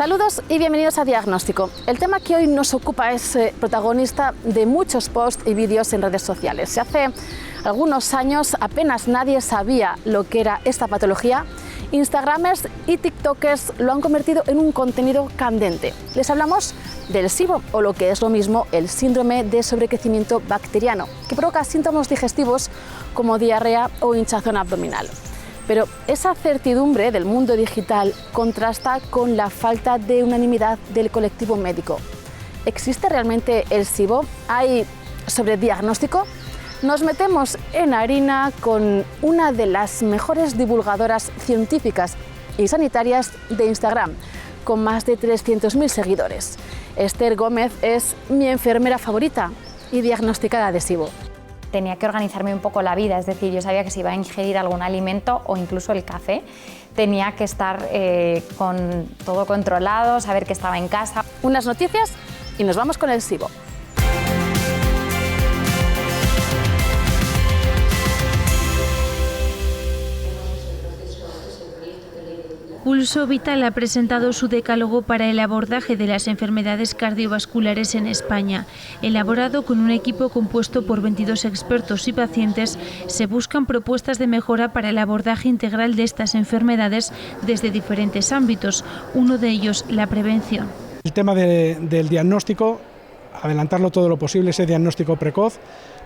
Saludos y bienvenidos a Diagnóstico. El tema que hoy nos ocupa es protagonista de muchos posts y vídeos en redes sociales. Hace algunos años apenas nadie sabía lo que era esta patología. Instagramers y TikTokers lo han convertido en un contenido candente. Les hablamos del SIBO, o lo que es lo mismo, el síndrome de sobrecrecimiento bacteriano, que provoca síntomas digestivos como diarrea o hinchazón abdominal. Pero esa certidumbre del mundo digital contrasta con la falta de unanimidad del colectivo médico. ¿Existe realmente el SIBO? ¿Hay sobrediagnóstico? Nos metemos en harina con una de las mejores divulgadoras científicas y sanitarias de Instagram, con más de 300.000 seguidores. Esther Gómez es mi enfermera favorita y diagnosticada de SIBO. Tenía que organizarme un poco la vida, es decir, yo sabía que si iba a ingerir algún alimento o incluso el café, tenía que estar con todo controlado, saber que estaba en casa. Unas noticias y nos vamos con el SIBO. Pulso Vital ha presentado su decálogo para el abordaje de las enfermedades cardiovasculares en España. Elaborado con un equipo compuesto por 22 expertos y pacientes, se buscan propuestas de mejora para el abordaje integral de estas enfermedades desde diferentes ámbitos, uno de ellos la prevención. El tema del diagnóstico, adelantarlo todo lo posible, ese diagnóstico precoz,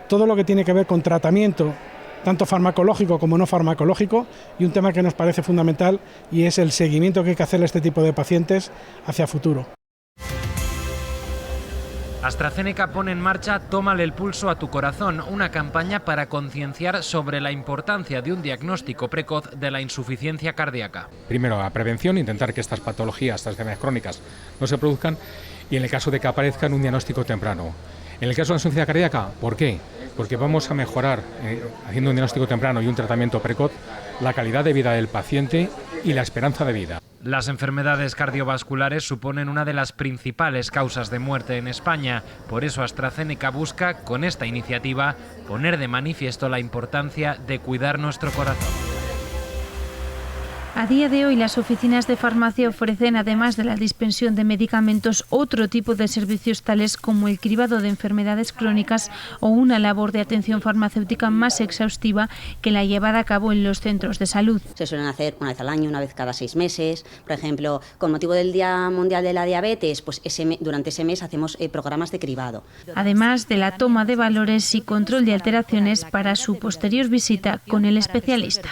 todo lo que tiene que ver con tratamiento, tanto farmacológico como no farmacológico, y un tema que nos parece fundamental y es el seguimiento que hay que hacerle a este tipo de pacientes hacia futuro. AstraZeneca pone en marcha Tómale el pulso a tu corazón, una campaña para concienciar sobre la importancia de un diagnóstico precoz de la insuficiencia cardíaca. Primero, la prevención, intentar que estas patologías, estas enfermedades crónicas, no se produzcan, y en el caso de que aparezcan, un diagnóstico temprano. En el caso de la insuficiencia cardíaca, ¿por qué? Porque vamos a mejorar, haciendo un diagnóstico temprano y un tratamiento precoz, la calidad de vida del paciente y la esperanza de vida. Las enfermedades cardiovasculares suponen una de las principales causas de muerte en España. Por eso AstraZeneca busca, con esta iniciativa, poner de manifiesto la importancia de cuidar nuestro corazón. A día de hoy, las oficinas de farmacia ofrecen, además de la dispensión de medicamentos, otro tipo de servicios tales como el cribado de enfermedades crónicas o una labor de atención farmacéutica más exhaustiva que la llevada a cabo en los centros de salud. Se suelen hacer una vez al año, una vez cada 6 meses. Por ejemplo, con motivo del Día Mundial de la Diabetes, pues durante ese mes hacemos programas de cribado. Además de la toma de valores y control de alteraciones para su posterior visita con el especialista.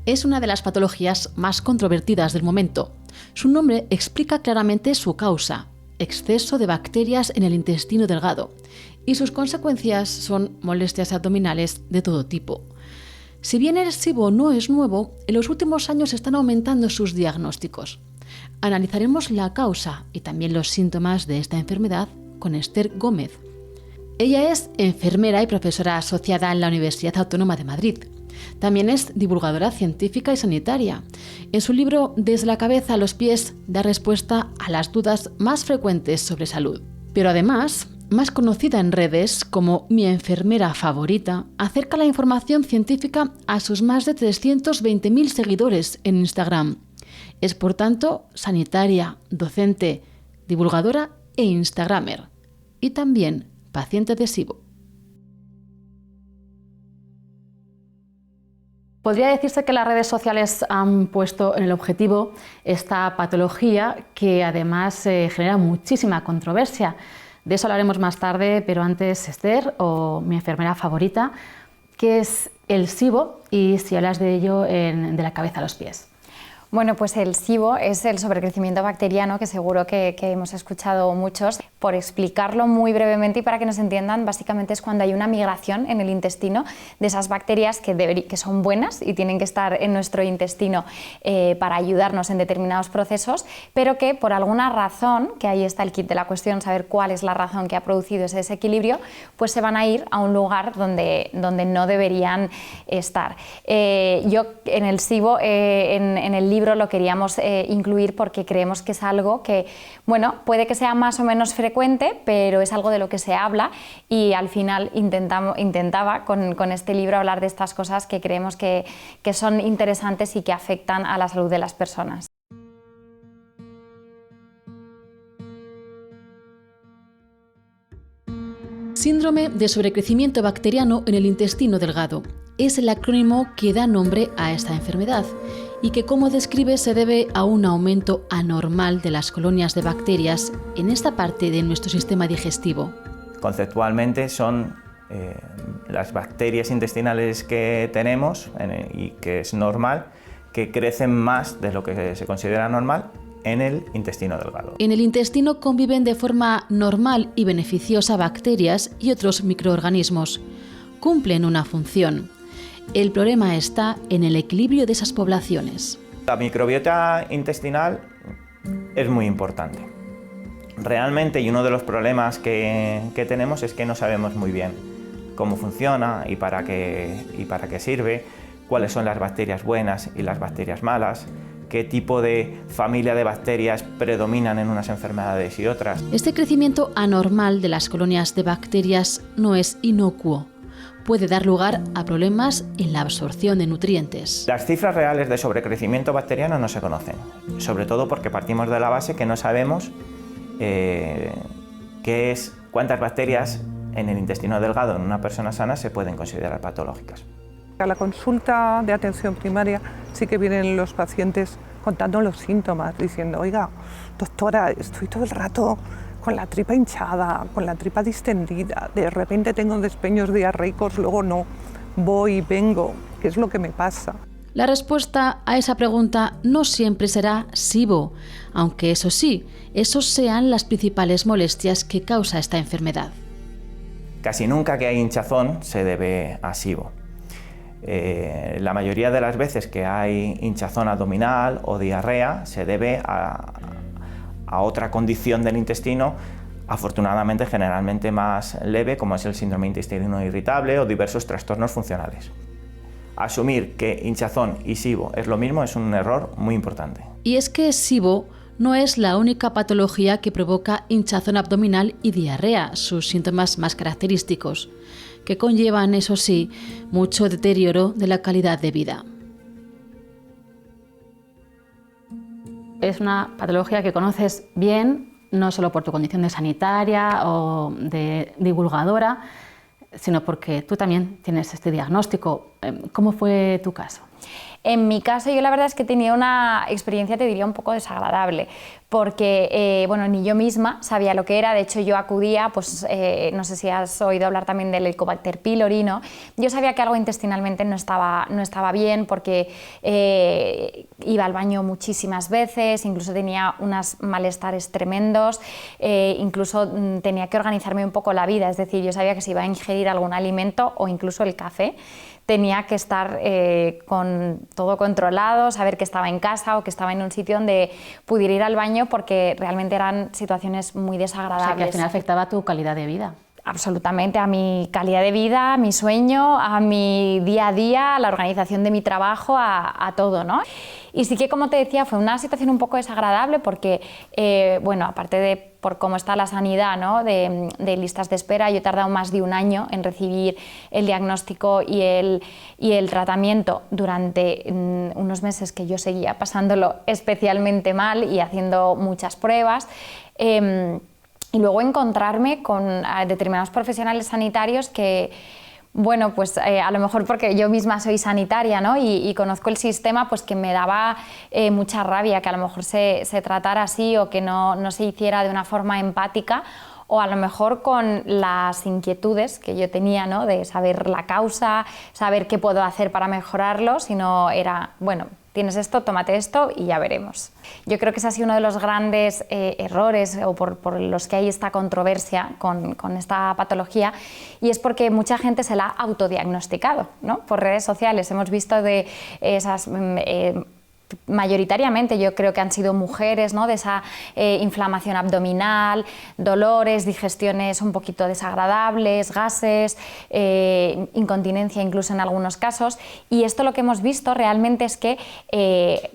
Es una de las patologías más controvertidas del momento. Su nombre explica claramente su causa: exceso de bacterias en el intestino delgado, y sus consecuencias son molestias abdominales de todo tipo. Si bien el SIBO no es nuevo, en los últimos años están aumentando sus diagnósticos. Analizaremos la causa y también los síntomas de esta enfermedad con Esther Gómez. Ella es enfermera y profesora asociada en la Universidad Autónoma de Madrid. También es divulgadora científica y sanitaria. En su libro Desde la cabeza a los pies da respuesta a las dudas más frecuentes sobre salud. Pero además, más conocida en redes como mi enfermera favorita, acerca la información científica a sus más de 320.000 seguidores en Instagram. Es, por tanto, sanitaria, docente, divulgadora e instagramer. Y también paciente de SIBO. Podría decirse que las redes sociales han puesto en el objetivo esta patología que además genera muchísima controversia. De eso hablaremos más tarde, pero antes, Esther, o mi enfermera favorita, ¿qué es el SIBO y si hablas de ello de la cabeza a los pies? Bueno, pues el SIBO es el sobrecrecimiento bacteriano, que seguro que hemos escuchado muchos. Por explicarlo muy brevemente y para que nos entiendan, básicamente es cuando hay una migración en el intestino de esas bacterias que son buenas y tienen que estar en nuestro intestino para ayudarnos en determinados procesos, pero que por alguna razón, que ahí está el kit de la cuestión, saber cuál es la razón que ha producido ese desequilibrio, pues se van a ir a un lugar donde no deberían estar. Yo en el SIBO, en el libro libro lo queríamos incluir porque creemos que es algo que, bueno, puede que sea más o menos frecuente, pero es algo de lo que se habla y al final intentaba con este libro hablar de estas cosas que creemos que son interesantes y que afectan a la salud de las personas. Síndrome de sobrecrecimiento bacteriano en el intestino delgado. Es el acrónimo que da nombre a esta enfermedad y que, como describe, se debe a un aumento anormal de las colonias de bacterias en esta parte de nuestro sistema digestivo. Conceptualmente son las bacterias intestinales que tenemos y que es normal, que crecen más de lo que se considera normal en el intestino delgado. En el intestino conviven de forma normal y beneficiosa bacterias y otros microorganismos. Cumplen una función. El problema está en el equilibrio de esas poblaciones. La microbiota intestinal es muy importante. Realmente, y uno de los problemas que tenemos es que no sabemos muy bien cómo funciona y para qué sirve, cuáles son las bacterias buenas y las bacterias malas, qué tipo de familia de bacterias predominan en unas enfermedades y otras. Este crecimiento anormal de las colonias de bacterias no es inocuo. Puede dar lugar a problemas en la absorción de nutrientes. Las cifras reales de sobrecrecimiento bacteriano no se conocen, sobre todo porque partimos de la base que no sabemos cuántas bacterias en el intestino delgado en una persona sana se pueden considerar patológicas. A la consulta de atención primaria sí que vienen los pacientes contando los síntomas, diciendo, oiga, doctora, estoy todo el rato con la tripa hinchada, con la tripa distendida, de repente tengo despeños diarreicos, luego no, voy y vengo, ¿qué es lo que me pasa? La respuesta a esa pregunta no siempre será SIBO, aunque eso sí, esos sean las principales molestias que causa esta enfermedad. Casi nunca que hay hinchazón se debe a SIBO. La mayoría de las veces que hay hinchazón abdominal o diarrea se debe a otra condición del intestino, afortunadamente generalmente más leve, como es el síndrome intestinal irritable o diversos trastornos funcionales. Asumir que hinchazón y SIBO es lo mismo es un error muy importante. Y es que SIBO no es la única patología que provoca hinchazón abdominal y diarrea, sus síntomas más característicos, que conllevan, eso sí, mucho deterioro de la calidad de vida. Es una patología que conoces bien, no solo por tu condición de sanitaria o de divulgadora, sino porque tú también tienes este diagnóstico. ¿Cómo fue tu caso? En mi caso, yo la verdad es que tenía una experiencia, te diría, un poco desagradable, porque bueno, ni yo misma sabía lo que era. De hecho, yo acudía, pues no sé si has oído hablar también del Helicobacter pylori, ¿no? Yo sabía que algo intestinalmente no estaba bien, porque iba al baño muchísimas veces, incluso tenía unos malestares tremendos, incluso tenía que organizarme un poco la vida, es decir, yo sabía que si iba a ingerir algún alimento o incluso el café, tenía que estar con todo controlado, saber que estaba en casa o que estaba en un sitio donde pudiera ir al baño, porque realmente eran situaciones muy desagradables. O sea, que al final afectaba a tu calidad de vida. Absolutamente, a mi calidad de vida, a mi sueño, a mi día a día, a la organización de mi trabajo, a todo, ¿no? Y sí que, como te decía, fue una situación un poco desagradable porque, bueno, aparte de por cómo está la sanidad, ¿no? de listas de espera, yo he tardado más de un año en recibir el diagnóstico y el tratamiento durante unos meses que yo seguía pasándolo especialmente mal y haciendo muchas pruebas. Y luego encontrarme con determinados profesionales sanitarios que, bueno, pues a lo mejor porque yo misma soy sanitaria, ¿no? y conozco el sistema, pues que me daba mucha rabia que a lo mejor se tratara así o que no se hiciera de una forma empática, o a lo mejor con las inquietudes que yo tenía, ¿no? De saber la causa, saber qué puedo hacer para mejorarlo, sino era, bueno, tienes esto, tómate esto y ya veremos. Yo creo que ese ha sido uno de los grandes errores o por los que hay esta controversia con esta patología, y es porque mucha gente se la ha autodiagnosticado, ¿no? Por redes sociales. Hemos visto de esas mayoritariamente yo creo que han sido mujeres, ¿no? De esa inflamación abdominal, dolores, digestiones un poquito desagradables, gases, incontinencia incluso en algunos casos. Y esto lo que hemos visto realmente es que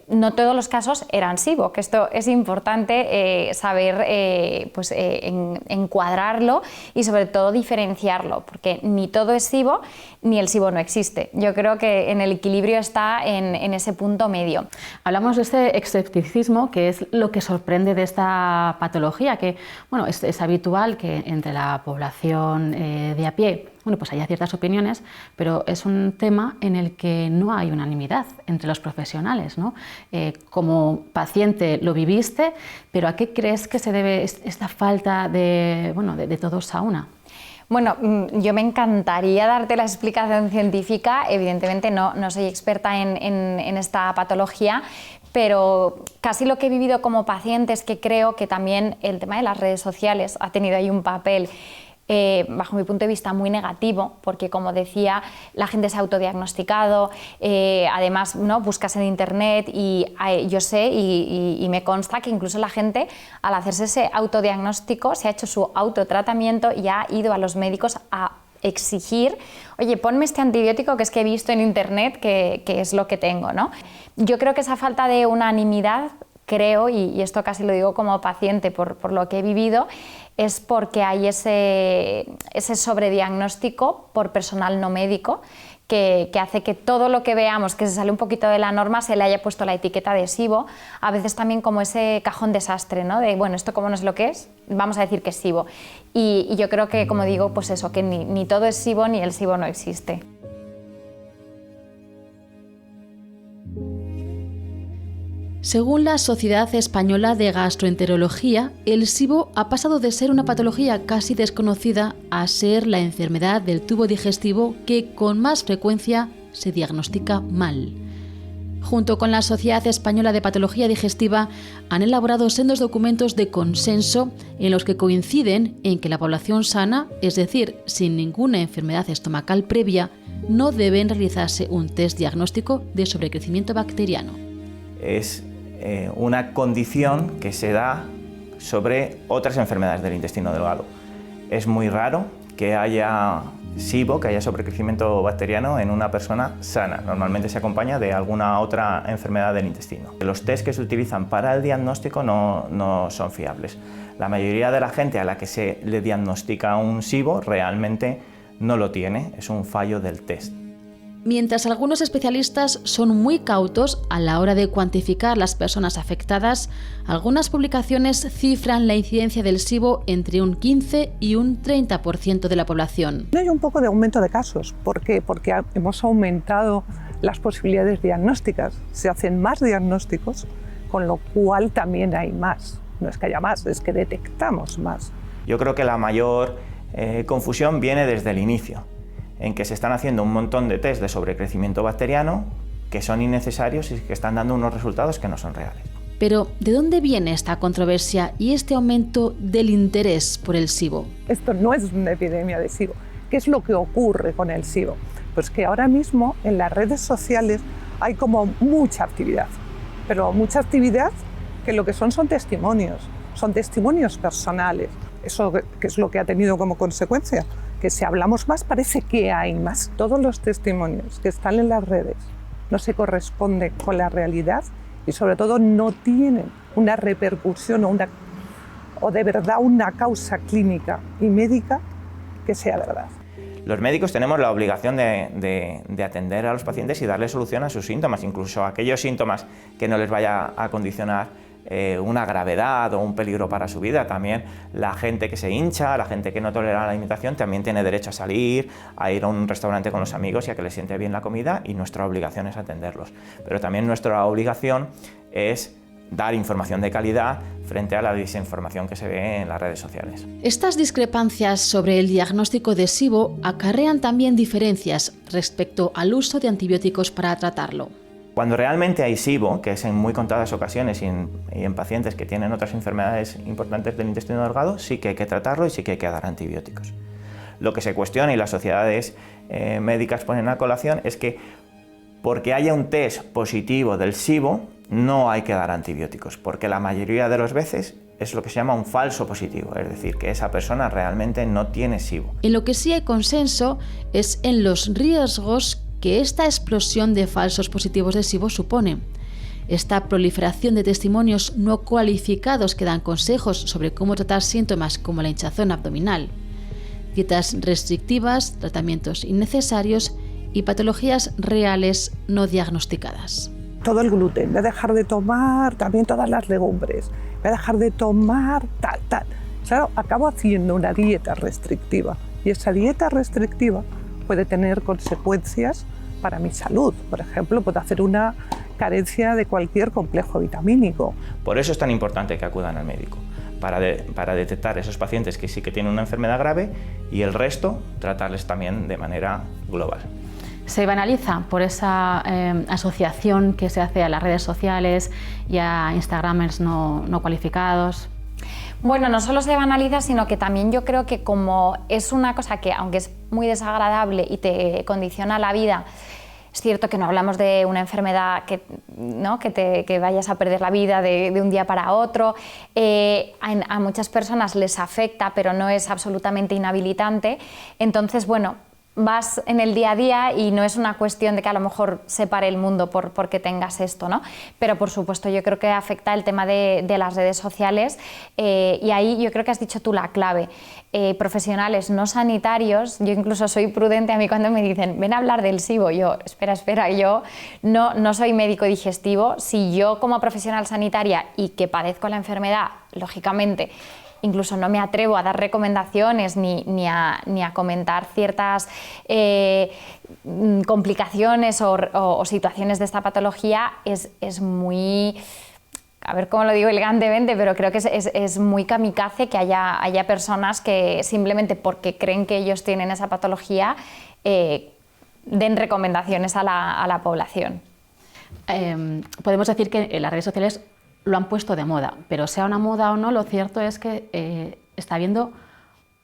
no todos los casos eran SIBO, que esto es importante saber encuadrarlo y sobre todo diferenciarlo, porque ni todo es SIBO ni el SIBO no existe. Yo creo que en el equilibrio está en ese punto medio. Hablamos de este escepticismo, que es lo que sorprende de esta patología, que bueno, es habitual que entre la población de a pie pues haya ciertas opiniones, pero es un tema en el que no hay unanimidad entre los profesionales, ¿no? Como paciente lo viviste, pero ¿a qué crees que se debe esta falta de todos a una? Bueno, yo me encantaría darte la explicación científica, evidentemente no soy experta en esta patología, pero casi lo que he vivido como paciente es que creo que también el tema de las redes sociales ha tenido ahí un papel, bajo mi punto de vista, muy negativo, porque como decía, la gente se ha autodiagnosticado, además, ¿no? Buscas en internet y yo sé y me consta que incluso la gente al hacerse ese autodiagnóstico se ha hecho su autotratamiento y ha ido a los médicos a exigir, oye, ponme este antibiótico que es que he visto en internet que es lo que tengo, ¿no? Yo creo que esa falta de unanimidad, creo, y esto casi lo digo como paciente por lo que he vivido, es porque hay ese sobrediagnóstico por personal no médico que hace que todo lo que veamos que se sale un poquito de la norma se le haya puesto la etiqueta de SIBO, a veces también como ese cajón desastre, ¿no? De, bueno, esto como no es lo que es, vamos a decir que es SIBO. Y yo creo que, como digo, pues eso, que ni todo es SIBO ni el SIBO no existe. Según la Sociedad Española de Gastroenterología, el SIBO ha pasado de ser una patología casi desconocida a ser la enfermedad del tubo digestivo que con más frecuencia se diagnostica mal. Junto con la Sociedad Española de Patología Digestiva, han elaborado sendos documentos de consenso en los que coinciden en que la población sana, es decir, sin ninguna enfermedad estomacal previa, no deben realizarse un test diagnóstico de sobrecrecimiento bacteriano. Es una condición que se da sobre otras enfermedades del intestino delgado. Es muy raro que haya SIBO, que haya sobrecrecimiento bacteriano en una persona sana. Normalmente se acompaña de alguna otra enfermedad del intestino. Los test que se utilizan para el diagnóstico no son fiables. La mayoría de la gente a la que se le diagnostica un SIBO realmente no lo tiene, es un fallo del test. Mientras algunos especialistas son muy cautos a la hora de cuantificar las personas afectadas, algunas publicaciones cifran la incidencia del SIBO entre un 15 y un 30% de la población. Hay un poco de aumento de casos. ¿Por qué? Porque hemos aumentado las posibilidades diagnósticas. Se hacen más diagnósticos, con lo cual también hay más. No es que haya más, es que detectamos más. Yo creo que la mayor confusión viene desde el inicio, en que se están haciendo un montón de test de sobrecrecimiento bacteriano que son innecesarios y que están dando unos resultados que no son reales. Pero, ¿de dónde viene esta controversia y este aumento del interés por el SIBO? Esto no es una epidemia de SIBO. ¿Qué es lo que ocurre con el SIBO? Pues que ahora mismo en las redes sociales hay como mucha actividad, pero mucha actividad que lo que son testimonios personales. ¿Eso qué es lo que ha tenido como consecuencia? Que si hablamos más parece que hay más. Todos los testimonios que están en las redes no se corresponden con la realidad y sobre todo no tienen una repercusión o de verdad una causa clínica y médica que sea verdad. Los médicos tenemos la obligación de atender a los pacientes y darles solución a sus síntomas, incluso a aquellos síntomas que no les vaya a condicionar una gravedad o un peligro para su vida. También la gente que se hincha, la gente que no tolera la alimentación, también tiene derecho a salir, a ir a un restaurante con los amigos y a que les siente bien la comida, y nuestra obligación es atenderlos. Pero también nuestra obligación es dar información de calidad frente a la desinformación que se ve en las redes sociales. Estas discrepancias sobre el diagnóstico de SIBO acarrean también diferencias respecto al uso de antibióticos para tratarlo. Cuando realmente hay SIBO, que es en muy contadas ocasiones y en pacientes que tienen otras enfermedades importantes del intestino delgado, sí que hay que tratarlo y sí que hay que dar antibióticos. Lo que se cuestiona y las sociedades médicas ponen a colación es que porque haya un test positivo del SIBO, no hay que dar antibióticos, porque la mayoría de las veces es lo que se llama un falso positivo, es decir, que esa persona realmente no tiene SIBO. En lo que sí hay consenso es en los riesgos que esta explosión de falsos positivos de SIBO supone. Esta proliferación de testimonios no cualificados que dan consejos sobre cómo tratar síntomas como la hinchazón abdominal, dietas restrictivas, tratamientos innecesarios y patologías reales no diagnosticadas. Todo el gluten, voy a dejar de tomar también todas las legumbres, voy a dejar de tomar tal. Claro, acabo haciendo una dieta restrictiva y esa dieta restrictiva puede tener consecuencias para mi salud. Por ejemplo, puedo hacer una carencia de cualquier complejo vitamínico. Por eso es tan importante que acudan al médico, para detectar esos pacientes que sí que tienen una enfermedad grave y el resto tratarles también de manera global. Se banaliza por esa asociación que se hace a las redes sociales y a Instagramers no cualificados. Bueno, no solo se banaliza, sino que también yo creo que como es una cosa que, aunque es muy desagradable y te condiciona la vida, es cierto que no hablamos de una enfermedad que vayas a perder la vida de un día para otro. A muchas personas les afecta, pero no es absolutamente inhabilitante. Entonces, bueno, vas en el día a día y no es una cuestión de que a lo mejor se pare el mundo porque tengas esto, ¿no? Pero por supuesto yo creo que afecta el tema de las redes sociales y ahí yo creo que has dicho tú la clave. Profesionales no sanitarios, yo incluso soy prudente a mí cuando me dicen ven a hablar del SIBO, yo espera, yo no soy médico digestivo. Si yo como profesional sanitaria y que padezco la enfermedad, lógicamente incluso no me atrevo a dar recomendaciones ni a comentar ciertas complicaciones o situaciones de esta patología, es muy, a ver cómo lo digo elegantemente, pero creo que es muy kamikaze que haya personas que simplemente porque creen que ellos tienen esa patología den recomendaciones a la población. Podemos decir que las redes sociales lo han puesto de moda, pero sea una moda o no, lo cierto es que está habiendo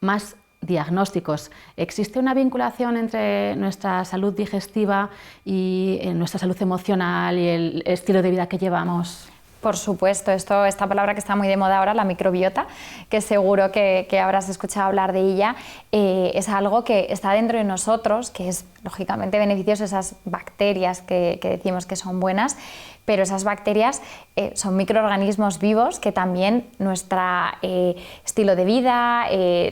más diagnósticos. ¿Existe una vinculación entre nuestra salud digestiva y nuestra salud emocional y el estilo de vida que llevamos? Por supuesto, esta palabra que está muy de moda ahora, la microbiota, que seguro que habrás escuchado hablar de ella, es algo que está dentro de nosotros, que es lógicamente beneficioso, esas bacterias que decimos que son buenas, pero esas bacterias son microorganismos vivos que también nuestro estilo de vida,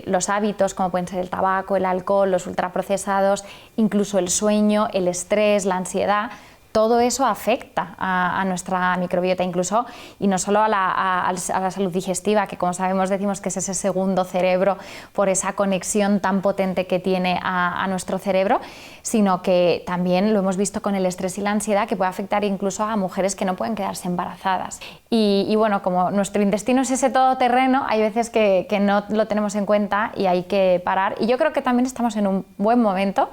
los hábitos como pueden ser el tabaco, el alcohol, los ultraprocesados, incluso el sueño, el estrés, la ansiedad, todo eso afecta a nuestra microbiota incluso, y no solo a la salud digestiva, que como sabemos decimos que es ese segundo cerebro por esa conexión tan potente que tiene a nuestro cerebro, sino que también lo hemos visto con el estrés y la ansiedad, que puede afectar incluso a mujeres que no pueden quedarse embarazadas. Y bueno, como nuestro intestino es ese todoterreno, hay veces que no lo tenemos en cuenta y hay que parar. Y yo creo que también estamos en un buen momento,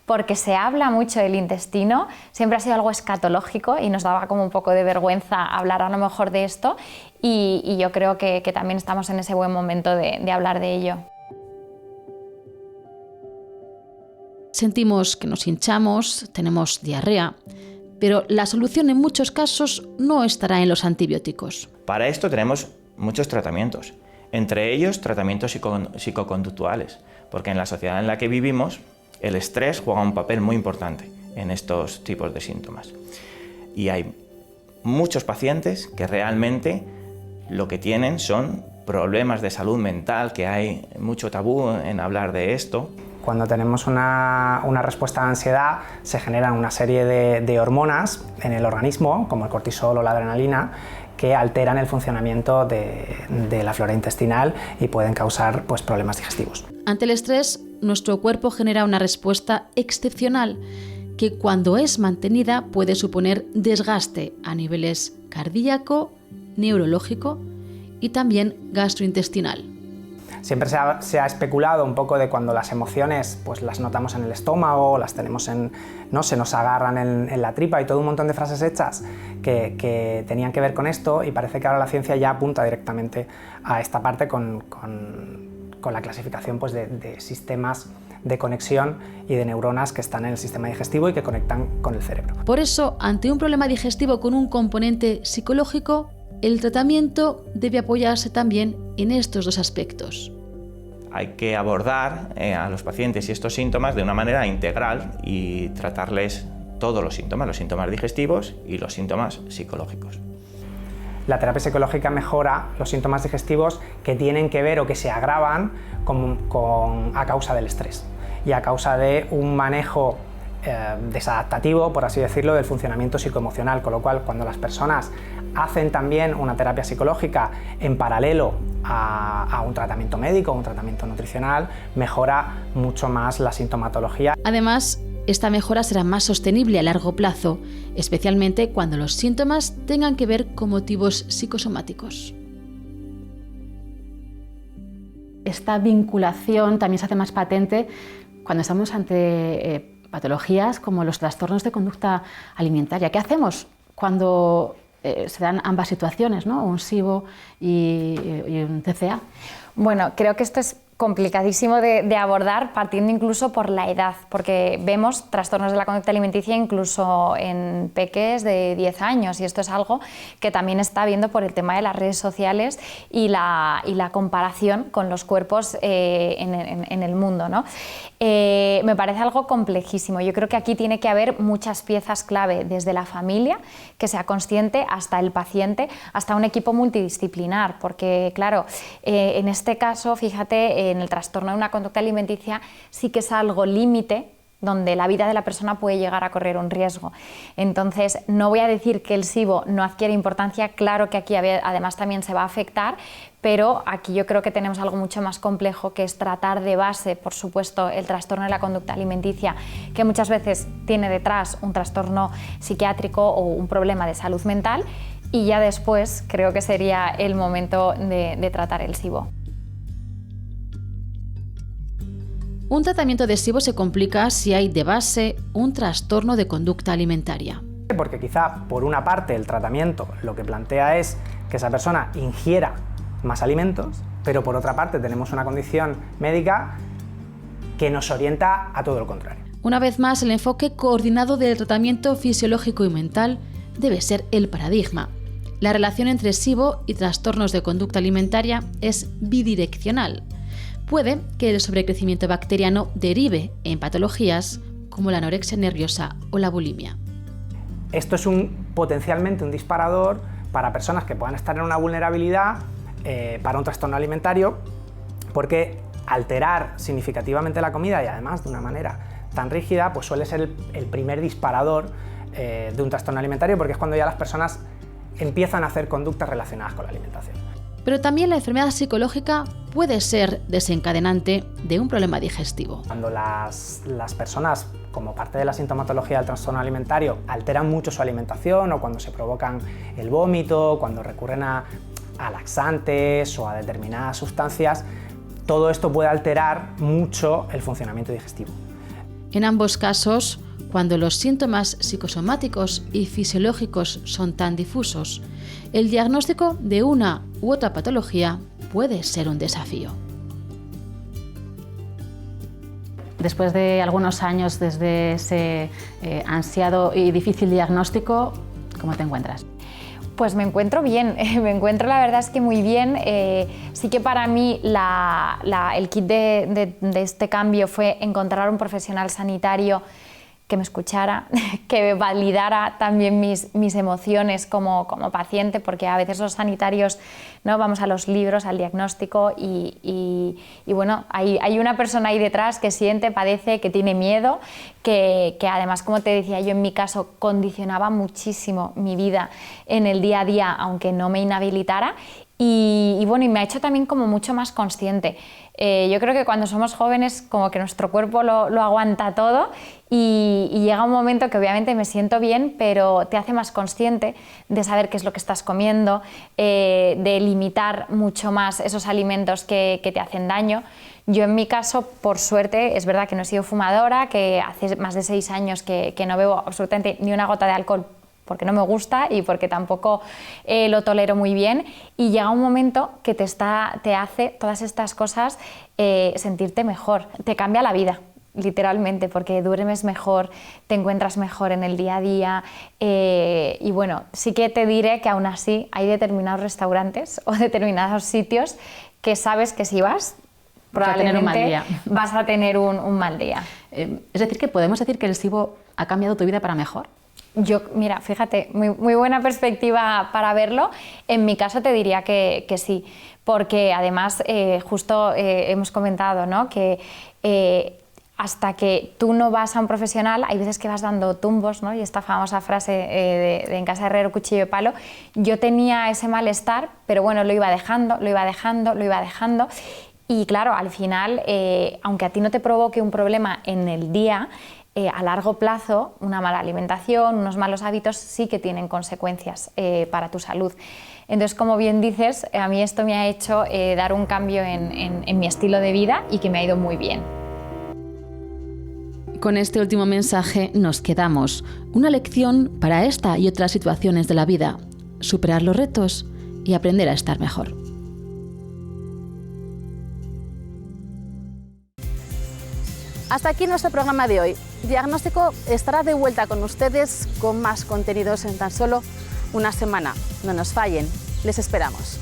porque se habla mucho del intestino, siempre ha sido algo escatológico y nos daba como un poco de vergüenza hablar a lo mejor de esto, y yo creo que también estamos en ese buen momento de hablar de ello. Sentimos que nos hinchamos, tenemos diarrea, pero la solución en muchos casos no estará en los antibióticos. Para esto tenemos muchos tratamientos, entre ellos tratamientos psicoconductuales, porque en la sociedad en la que vivimos el estrés juega un papel muy importante en estos tipos de síntomas. Y hay muchos pacientes que realmente lo que tienen son problemas de salud mental, que hay mucho tabú en hablar de esto. Cuando tenemos una respuesta de ansiedad, se generan una serie de hormonas en el organismo, como el cortisol o la adrenalina, que alteran el funcionamiento de la flora intestinal y pueden causar problemas digestivos. Ante el estrés, nuestro cuerpo genera una respuesta excepcional que, cuando es mantenida, puede suponer desgaste a niveles cardíaco, neurológico y también gastrointestinal. Siempre se ha especulado un poco de cuando las emociones las notamos en el estómago, las tenemos se nos agarran en la tripa, y todo un montón de frases hechas que tenían que ver con esto, y parece que ahora la ciencia ya apunta directamente a esta parte con la clasificación de sistemas de conexión y de neuronas que están en el sistema digestivo y que conectan con el cerebro. Por eso, ante un problema digestivo con un componente psicológico, el tratamiento debe apoyarse también en estos dos aspectos. Hay que abordar a los pacientes y estos síntomas de una manera integral y tratarles todos los síntomas digestivos y los síntomas psicológicos. La terapia psicológica mejora los síntomas digestivos que tienen que ver o que se agravan a causa del estrés y a causa de un manejo desadaptativo, por así decirlo, del funcionamiento psicoemocional, con lo cual cuando las personas hacen también una terapia psicológica en paralelo a un tratamiento médico o un tratamiento nutricional, mejora mucho más la sintomatología. Además, esta mejora será más sostenible a largo plazo, especialmente cuando los síntomas tengan que ver con motivos psicosomáticos. Esta vinculación también se hace más patente cuando estamos ante patologías como los trastornos de conducta alimentaria. ¿Qué hacemos cuando se dan ambas situaciones, ¿no? Un SIBO y un TCA? Bueno, creo que esto es complicadísimo de abordar, partiendo incluso por la edad, porque vemos trastornos de la conducta alimenticia incluso en peques de 10 años, y esto es algo que también está viendo por el tema de las redes sociales y la comparación con los cuerpos en el mundo, ¿no? Me parece algo complejísimo. Yo creo que aquí tiene que haber muchas piezas clave, desde la familia, que sea consciente, hasta el paciente, hasta un equipo multidisciplinar, porque claro, en este caso, fíjate, en el trastorno de una conducta alimenticia sí que es algo límite donde la vida de la persona puede llegar a correr un riesgo. Entonces, no voy a decir que el SIBO no adquiere importancia, claro que aquí además también se va a afectar, pero aquí yo creo que tenemos algo mucho más complejo, que es tratar de base, por supuesto, el trastorno de la conducta alimenticia, que muchas veces tiene detrás un trastorno psiquiátrico o un problema de salud mental, y ya después creo que sería el momento de tratar el SIBO. Un tratamiento de SIBO se complica si hay de base un trastorno de conducta alimentaria. Porque quizá por una parte el tratamiento lo que plantea es que esa persona ingiera más alimentos, pero por otra parte tenemos una condición médica que nos orienta a todo lo contrario. Una vez más, el enfoque coordinado del tratamiento fisiológico y mental debe ser el paradigma. La relación entre SIBO y trastornos de conducta alimentaria es bidireccional. Puede que el sobrecrecimiento bacteriano derive en patologías como la anorexia nerviosa o la bulimia. Esto es potencialmente un disparador para personas que puedan estar en una vulnerabilidad para un trastorno alimentario, porque alterar significativamente la comida, y además de una manera tan rígida, pues suele ser el primer disparador de un trastorno alimentario, porque es cuando ya las personas empiezan a hacer conductas relacionadas con la alimentación. Pero también la enfermedad psicológica puede ser desencadenante de un problema digestivo. Cuando las personas, como parte de la sintomatología del trastorno alimentario, alteran mucho su alimentación, o cuando se provocan el vómito, cuando recurren a laxantes o a determinadas sustancias, todo esto puede alterar mucho el funcionamiento digestivo. En ambos casos, cuando los síntomas psicosomáticos y fisiológicos son tan difusos, el diagnóstico de una u otra patología puede ser un desafío. Después de algunos años desde ese ansiado y difícil diagnóstico, ¿cómo te encuentras? Pues me encuentro bien, me encuentro la verdad es que muy bien. Sí que para mí el kit de este cambio fue encontrar un profesional sanitario que me escuchara, que validara también mis emociones como paciente, porque a veces los sanitarios, ¿no?, vamos a los libros, al diagnóstico y bueno, hay una persona ahí detrás que siente, padece, que tiene miedo, que además, como te decía yo, en mi caso condicionaba muchísimo mi vida en el día a día, aunque no me inhabilitara. Y bueno, y me ha hecho también como mucho más consciente. Yo creo que cuando somos jóvenes como que nuestro cuerpo lo aguanta todo y llega un momento que obviamente me siento bien, pero te hace más consciente de saber qué es lo que estás comiendo, de limitar mucho más esos alimentos que te hacen daño. Yo en mi caso, por suerte, es verdad que no he sido fumadora, que hace más de 6 años que no bebo absolutamente ni una gota de alcohol, porque no me gusta y porque tampoco lo tolero muy bien, y llega un momento que te hace todas estas cosas sentirte mejor, te cambia la vida. literalmente, porque duermes mejor, te encuentras mejor en el día a día y bueno, sí que te diré que aún así hay determinados restaurantes o determinados sitios que sabes que si vas, probablemente vas a tener un mal día. Es decir, que podemos decir que el SIBO ha cambiado tu vida para mejor. Mira, fíjate, muy buena perspectiva para verlo. En mi caso te diría que sí, porque además justo hemos comentado, ¿no?, que hasta que tú no vas a un profesional, hay veces que vas dando tumbos, ¿no? Y esta famosa frase de en casa herrero, cuchillo de palo. Yo tenía ese malestar, pero bueno, lo iba dejando. Y claro, al final, aunque a ti no te provoque un problema en el día, a largo plazo, una mala alimentación, unos malos hábitos sí que tienen consecuencias para tu salud. Entonces, como bien dices, a mí esto me ha hecho dar un cambio en mi estilo de vida y que me ha ido muy bien. Con este último mensaje nos quedamos. Una lección para esta y otras situaciones de la vida. Superar los retos y aprender a estar mejor. Hasta aquí nuestro programa de hoy. Diagnóstico estará de vuelta con ustedes con más contenidos en tan solo una semana. No nos fallen, les esperamos.